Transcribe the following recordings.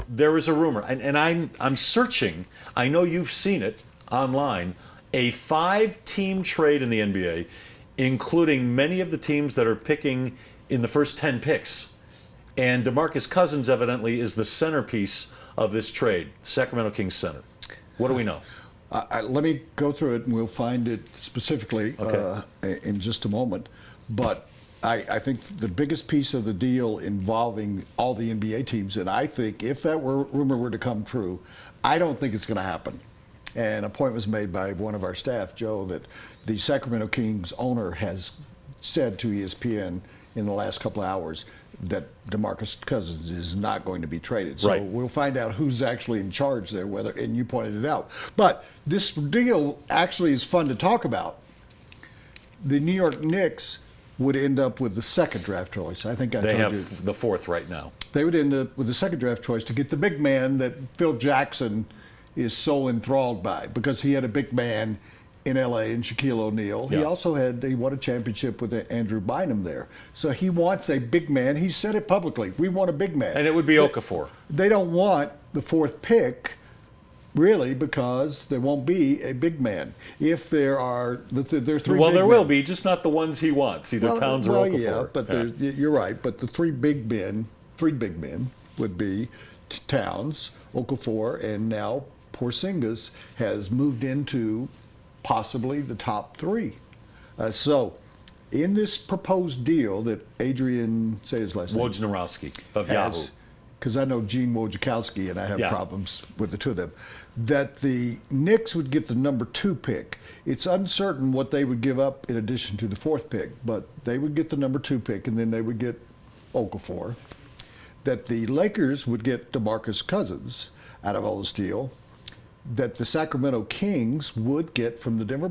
there is a rumor, and I'm searching. I know you've seen it online. A 5-team trade in the NBA, including many of the teams that are picking in the first 10 picks. And Demarcus Cousins evidently is the centerpiece of this trade, Sacramento Kings center. What do we know? Let me go through it, and we'll find it specifically in just a moment. But I think the biggest piece of the deal involving all the NBA teams, and I think if that rumor were to come true, I don't think it's going to happen. And a point was made by one of our staff, Joe, that the Sacramento Kings owner has said to ESPN in the last couple of hours that Demarcus Cousins is not going to be traded. So we'll find out who's actually in charge there, and you pointed it out. But this deal actually is fun to talk about. The New York Knicks would end up with the second draft choice. I think they have the fourth right now. They would end up with the second draft choice to get the big man that Phil Jackson is so enthralled by, because he had a big man in L.A. and Shaquille O'Neal. Yeah. He won a championship with Andrew Bynum there. So he wants a big man. He said it publicly. We want a big man. And it would be Okafor. They don't want the fourth pick, really, because there won't be a big man. If there are, there are three. Well, there men. will be, just not the ones he wants, either Towns or Okafor. Yeah, but you're right. But the three big men would be Towns, Okafor, and now Porzingis has moved into possibly the top three. So in this proposed deal that Adrian, say his last name, Wojnarowski of Yahoo. Because I know Gene Wojciechowski and I have problems with the two of them, that the Knicks would get the number 2 pick. It's uncertain what they would give up in addition to the 4th pick, but they would get the number 2 pick, and then they would get Okafor. That the Lakers would get DeMarcus Cousins out of all this deal. That the Sacramento Kings would get from the Denver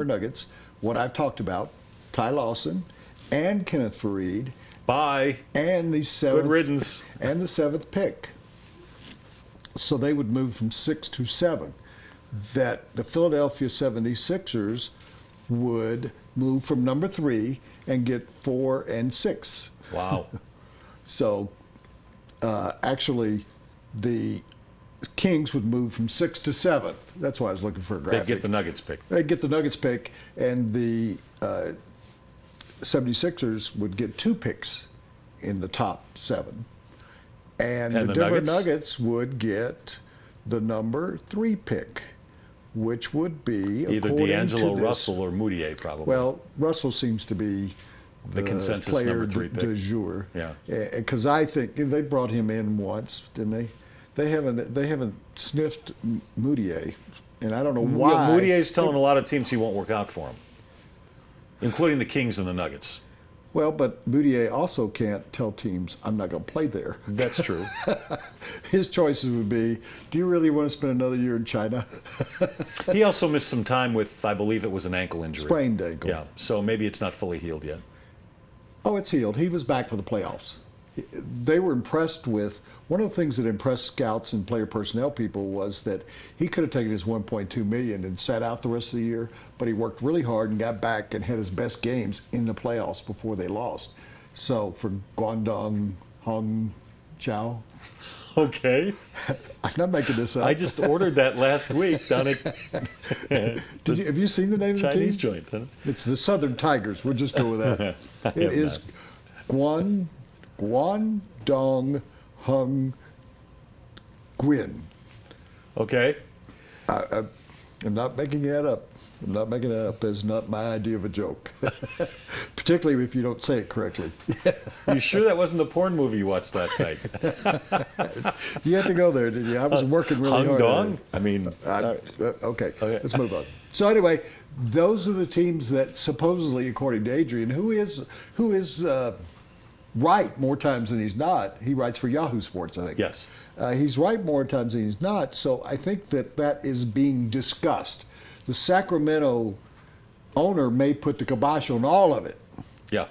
Nuggets, what I've talked about, Ty Lawson and Kenneth Faried. Bye. And the 7th. Good riddance. And the 7th pick. So they would move from 6 to 7. That the Philadelphia 76ers would move from number 3 and get 4 and 6. Wow. So actually the Kings would move from 6th to 7th. That's why I was looking for a graphic. They'd get the Nuggets pick. They'd get the Nuggets pick, and the 76ers would get 2 picks in the top 7. And the Denver Nuggets would get the number 3 pick, which would be either D'Angelo Russell or Moutier, probably. Well, Russell seems to be the consensus player number 3 pick du jour. Yeah. Because I think they brought him in once, didn't they? They haven't sniffed Moutier, and I don't know why. Yeah, Moutier's telling a lot of teams he won't work out for him, including the Kings and the Nuggets. Well, but Moutier also can't tell teams, I'm not going to play there. That's true. His choices would be, do you really want to spend another year in China? He also missed some time with, I believe it was an ankle injury. Sprained ankle. Yeah, so maybe it's not fully healed yet. Oh, it's healed. He was back for the playoffs. They were impressed with, one of the things that impressed scouts and player personnel people was that he could have taken his $1.2 million and sat out the rest of the year, but he worked really hard and got back and had his best games in the playoffs before they lost. So for Guangdong Hong Chao. Okay. I'm not making this up. I just ordered that last week down at have you seen the name of the team? Chinese joint. Huh? It's the Southern Tigers. We'll just go with that. It is Guangdong Hung Gwin. Okay. I'm not making that up. I'm not making that up. That's not my idea of a joke. Particularly if you don't say it correctly. You sure that wasn't the porn movie you watched last night? You had to go there, did you? I was working really hard. Dong? I mean, okay, let's move on. So anyway, those are the teams that supposedly, according to Adrian, who is right more times than he's not. He writes for Yahoo Sports, I think. Yes. He's right more times than he's not. So I think that is being discussed. The Sacramento owner may put the kibosh on all of it. Yeah.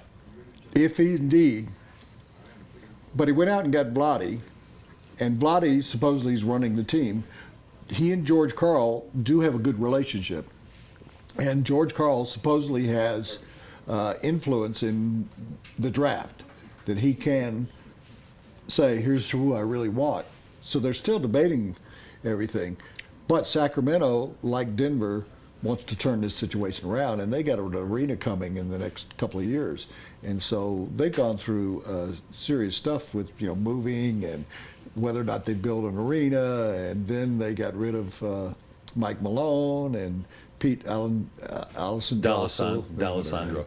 If he indeed. But he went out and got Vlade, and Vlade supposedly is running the team. He and George Karl do have a good relationship. And George Karl supposedly has influence in the draft, that he can say, here's who I really want. So they're still debating everything. But Sacramento, like Denver, wants to turn this situation around, and they got an arena coming in the next couple of years. And so they've gone through serious stuff with, moving and whether or not they build an arena, and then they got rid of Mike Malone and Pete D'Alessandro.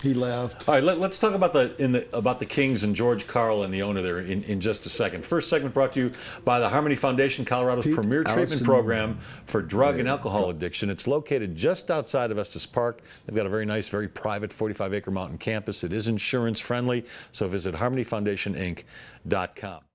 He left. All right, let's talk about the Kings and George Karl and the owner there in just a second. First segment brought to you by the Harmony Foundation, Colorado's premier treatment program for drug and alcohol addiction. It's located just outside of Estes Park. They've got a very nice, very private 45-acre mountain campus. It is insurance friendly, so visit harmonyfoundationinc.com.